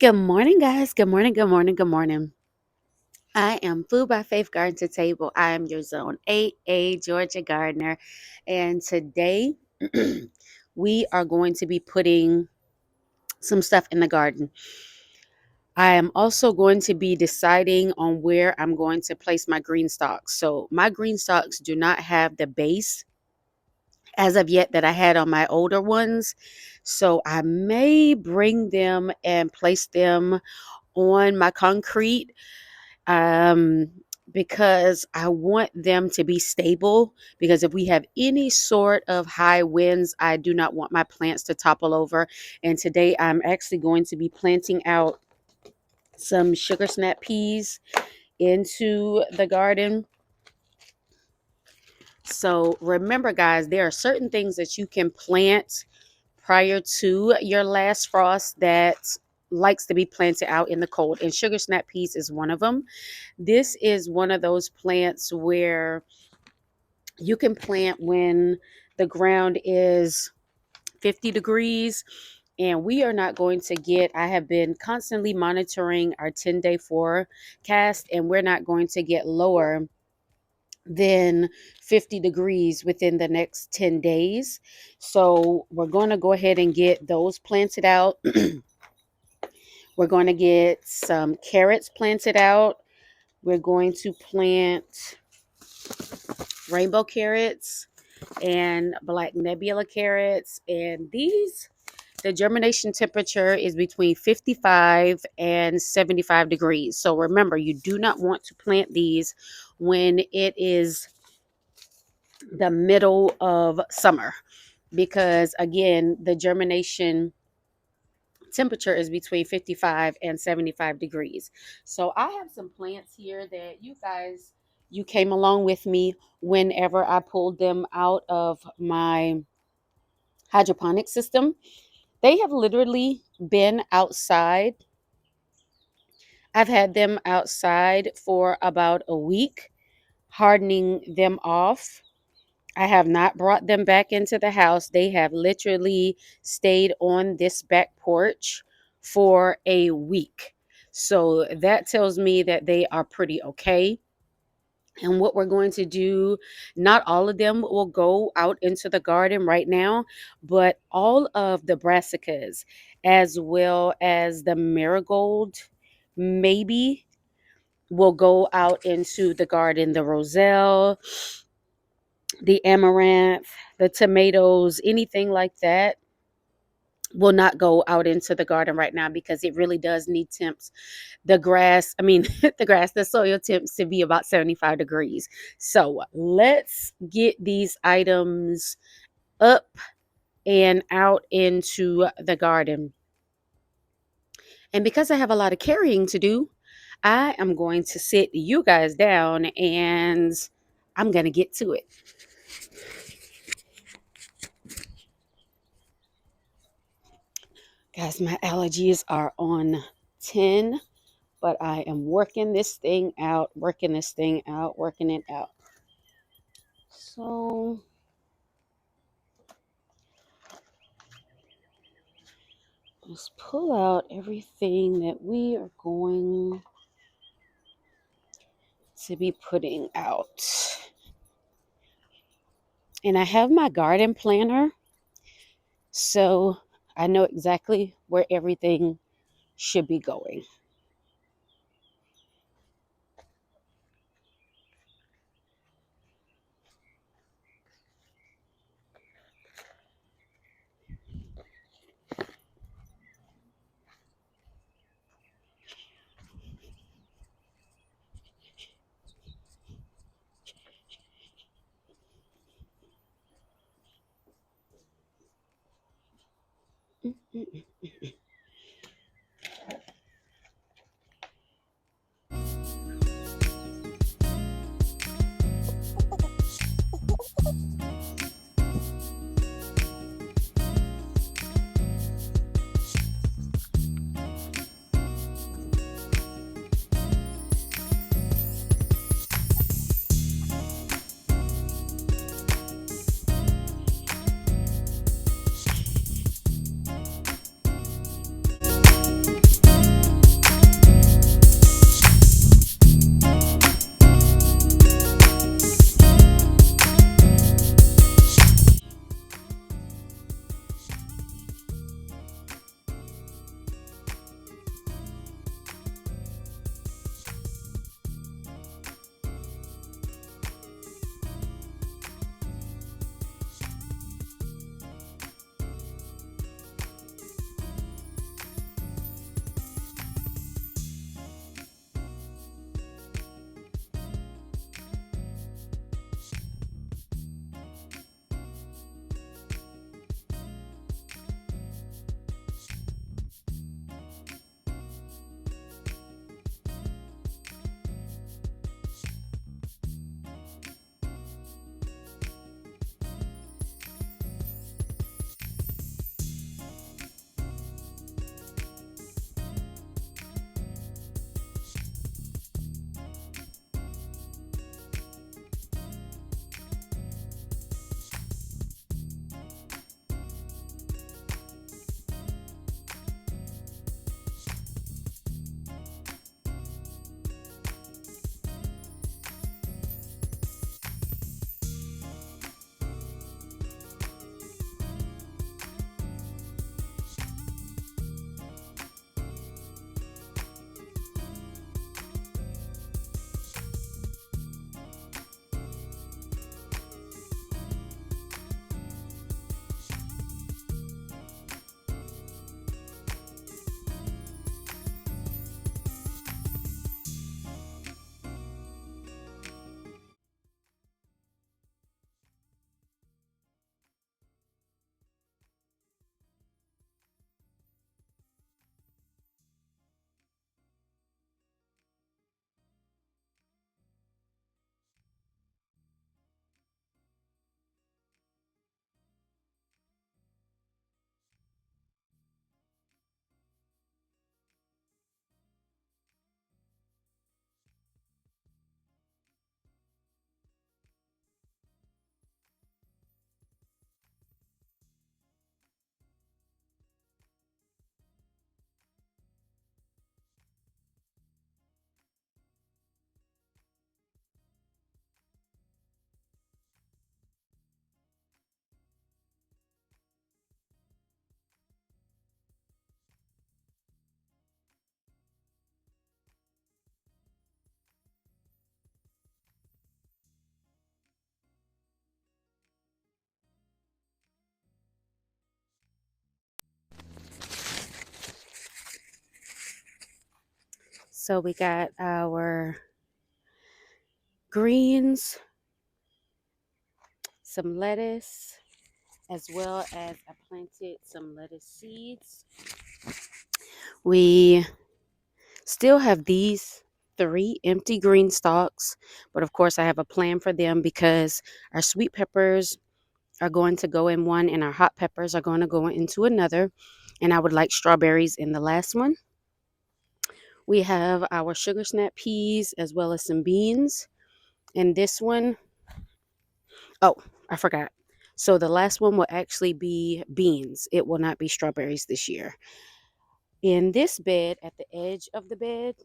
Good morning, guys. Good morning, good morning, good morning. I am Food by Faith Garden to Table. I am your Zone 8A Georgia gardener. And today we are going to be putting some stuff in the garden. I am also going to be deciding on where I'm going to place my green stalks. So my green stalks do not have the base as of yet that I had on my older ones. So I may bring them and place them on my concrete um, because I want them to be stable. Because if we have any sort of high winds, I do not want my plants to topple over. And today I'm actually going to be planting out some sugar snap peas into the garden. So remember, guys, there are certain things that you can plant prior to your last frost that likes to be planted out in the cold, and sugar snap peas is one of them. This is one of those plants where you can plant when the ground is 50 degrees, and we are not going to get, I have been constantly monitoring our 10-day forecast, and we're not going to get lower than 50 degrees within the next 10 days. So we're going to go ahead and get those planted out. We're going to get some carrots planted out. We're going to plant rainbow carrots and black nebula carrots. And these, the germination temperature is between 55 and 75 degrees. So remember, you do not want to plant these when it is the middle of summer, because again, the germination temperature is between 55 and 75 degrees. So I have some plants here that you came along with me whenever I pulled them out of my hydroponic system. They have literally been outside. I've had them outside for about a week, hardening them off. I have not brought them back into the house. They have literally stayed on this back porch for a week. So that tells me that they are pretty okay. And what we're going to do, not all of them will go out into the garden right now, but all of the brassicas, as well as the marigold, maybe will go out into the garden. The roselle, the amaranth, the tomatoes, anything like that will not go out into the garden right now because it really does need temps. The grass, I mean, the soil temps to be about 75 degrees. So let's get these items up and out into the garden. And because I have a lot of carrying to do, I am going to sit you guys down and I'm going to get to it. Guys, my allergies are on 10, but I am working this thing out, working it out. So let's pull out everything that we are going to be putting out. And I have my garden planner, so I know exactly where everything should be going. So we got our greens, some lettuce, as well as I planted some lettuce seeds. We still have these 3 empty green stalks, but of course I have a plan for them because our sweet peppers are going to go in one and our hot peppers are going to go into another. And I would like strawberries in the last one. We have our sugar snap peas as well as some beans. And this one, oh, I forgot. So the last one will actually be beans. It will not be strawberries this year. In this bed, at the edge of the bed,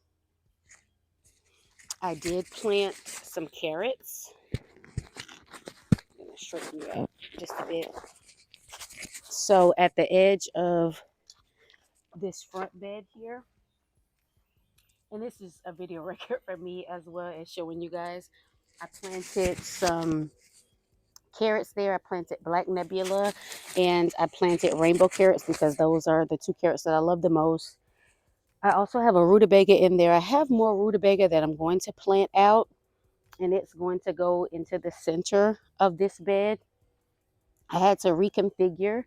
I did plant some carrots. I'm going to straighten you up just a bit. So at the edge of this front bed here, and this is a video record for me as well as showing you guys, I planted some carrots there. I planted black nebula and I planted rainbow carrots because those are the 2 carrots that I love the most. I also have a rutabaga in there. I have more rutabaga that I'm going to plant out, and it's going to go into the center of this bed. I had to reconfigure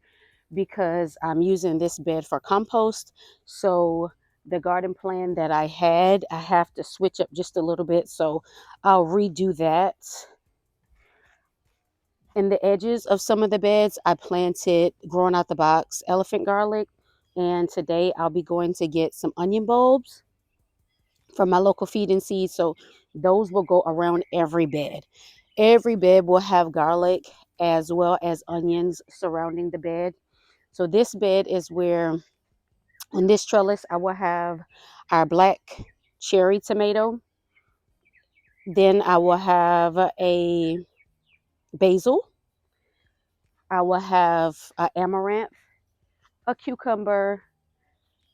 because I'm using this bed for compost. So the garden plan that I had, I have to switch up just a little bit. So I'll redo that. In the edges of some of the beds, I planted, growing out the box, elephant garlic. And today I'll be going to get some onion bulbs from my local feed and seed. So those will go around every bed. Every bed will have garlic as well as onions surrounding the bed. So this bed is where, on this trellis, I will have our black cherry tomato. Then I will have a basil. I will have an amaranth, a cucumber,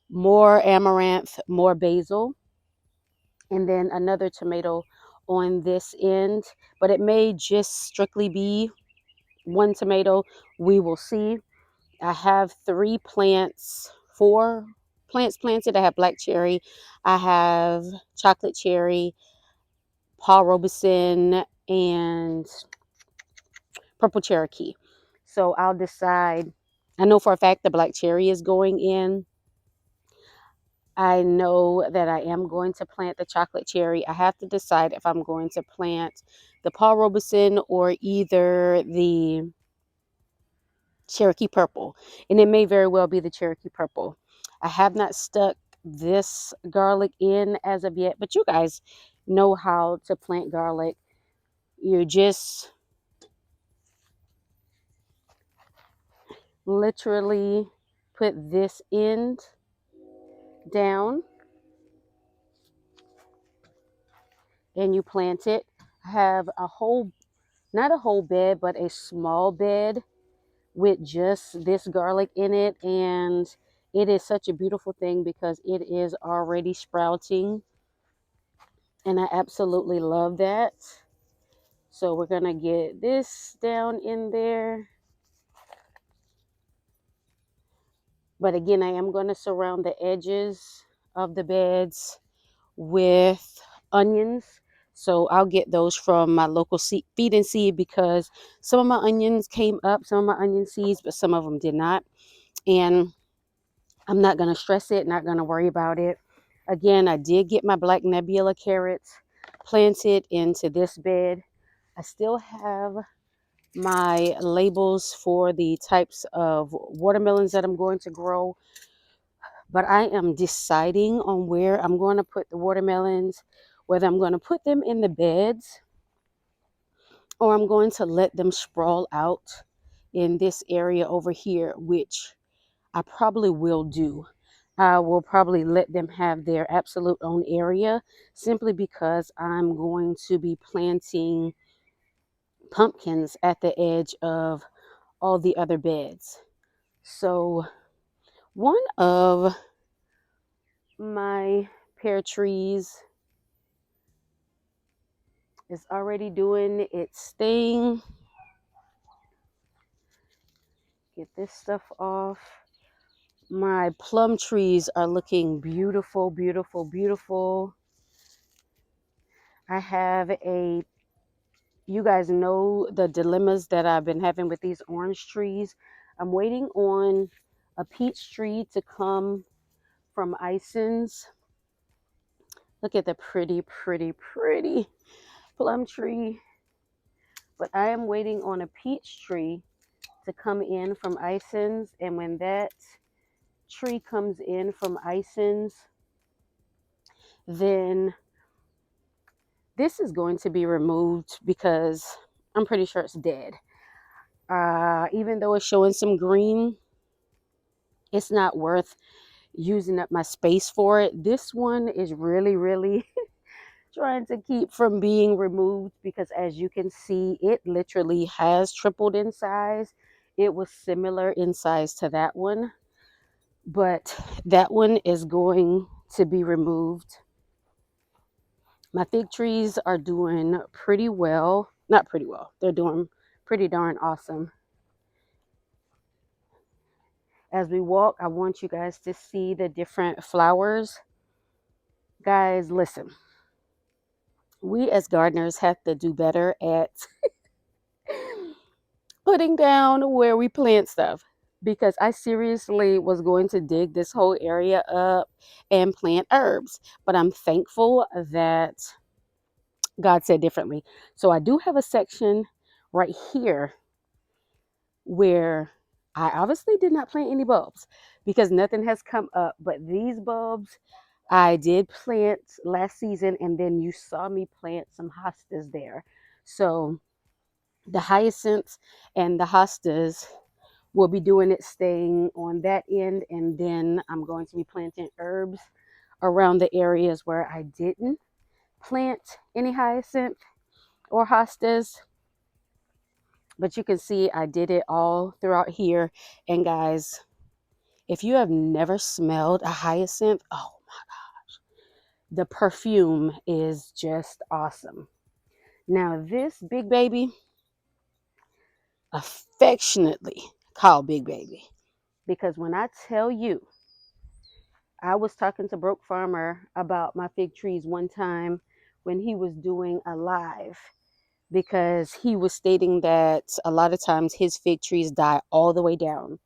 more amaranth, more basil, and then another tomato on this end. But it may just strictly be one tomato. We will see. I have 3 plants, 4 plants planted. I have black cherry, I have chocolate cherry, Paul Robeson, and purple Cherokee. So I'll decide. I know for a fact the black cherry is going in. I know that I am going to plant the chocolate cherry. I have to decide if I'm going to plant the Paul Robeson or either the Cherokee purple. And it may very well be the Cherokee purple. I have not stuck this garlic in as of yet, but you guys know how to plant garlic. You just literally put this end down and you plant it. I have a whole, not a whole bed, but a small bed with just this garlic in it, and it is such a beautiful thing because it is already sprouting, and I absolutely love that. So we're gonna get this down in there, but again, I am going to surround the edges of the beds with onions. So I'll get those from my local feed and seed because some of my onions came up, some of my onion seeds, but some of them did not. And I'm not going to stress it, not going to worry about it. Again, I did get my black nebula carrots planted into this bed. I still have my labels for the types of watermelons that I'm going to grow, but I am deciding on where I'm going to put the watermelons, whether I'm going to put them in the beds or I'm going to let them sprawl out in this area over here, which I probably will do. I will probably let them have their absolute own area simply because I'm going to be planting pumpkins at the edge of all the other beds. So one of my pear trees is already doing its thing. Get this stuff off. My plum trees are looking beautiful, beautiful, beautiful. I have you guys know the dilemmas that I've been having with these orange trees. I'm waiting on a peach tree to come from Ison's. Look at the pretty, pretty, pretty plum tree. But I am waiting on a peach tree to come in from Ison's. And when that tree comes in from Ison's, then this is going to be removed because I'm pretty sure it's dead. Even though it's showing some green, it's not worth using up my space for it. This one is really, really trying to keep from being removed because, as you can see, it literally has tripled in size. It was similar in size to that one, but that one is going to be removed. My fig trees are doing pretty well. Not pretty well. They're doing pretty darn awesome. As we walk, I want you guys to see the different flowers. Guys, listen. We as gardeners have to do better at putting down where we plant stuff, because I seriously was going to dig this whole area up and plant herbs, but I'm thankful that God said differently. So I do have a section right here where I obviously did not plant any bulbs because nothing has come up, but these bulbs I did plant last season, and then you saw me plant some hostas there. So the hyacinths and the hostas will be doing its thing on that end, and then I'm going to be planting herbs around the areas where I didn't plant any hyacinth or hostas. But you can see I did it all throughout here. And guys, if you have never smelled a hyacinth, oh my gosh, the perfume is just awesome. Now this big baby, affectionately called Big Baby, because when I tell you, I was talking to Broke Farmer about my fig trees one time when he was doing a live, because he was stating that a lot of times his fig trees die all the way down.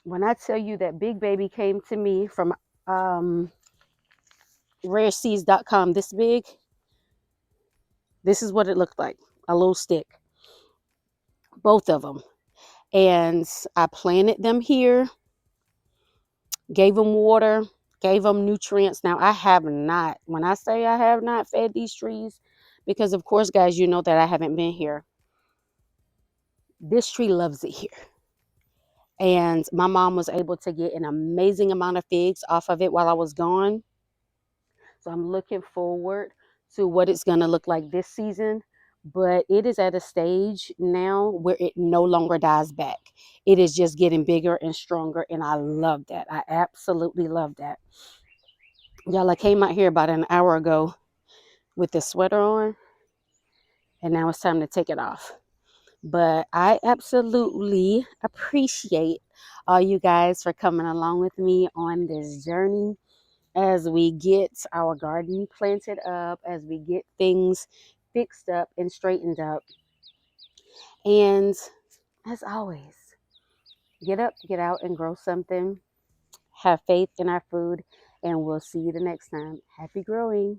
When I tell you that Big Baby came to me from rareseeds.com this big, this is what it looked like, a little stick, both of them. And I planted them here, gave them water, gave them nutrients. Now, I have not, when I say I have not fed these trees, because of course, guys, you know that I haven't been here. This tree loves it here. And my mom was able to get an amazing amount of figs off of it while I was gone. So I'm looking forward to what it's going to look like this season. But it is at a stage now where it no longer dies back. It is just getting bigger and stronger. And I love that. I absolutely love that. Y'all, I came out here about an hour ago with this sweater on, and now it's time to take it off. But I absolutely appreciate all you guys for coming along with me on this journey as we get our garden planted up, as we get things fixed up and straightened up. And as always, get up, get out, and grow something. Have faith in our food, and we'll see you the next time. Happy growing.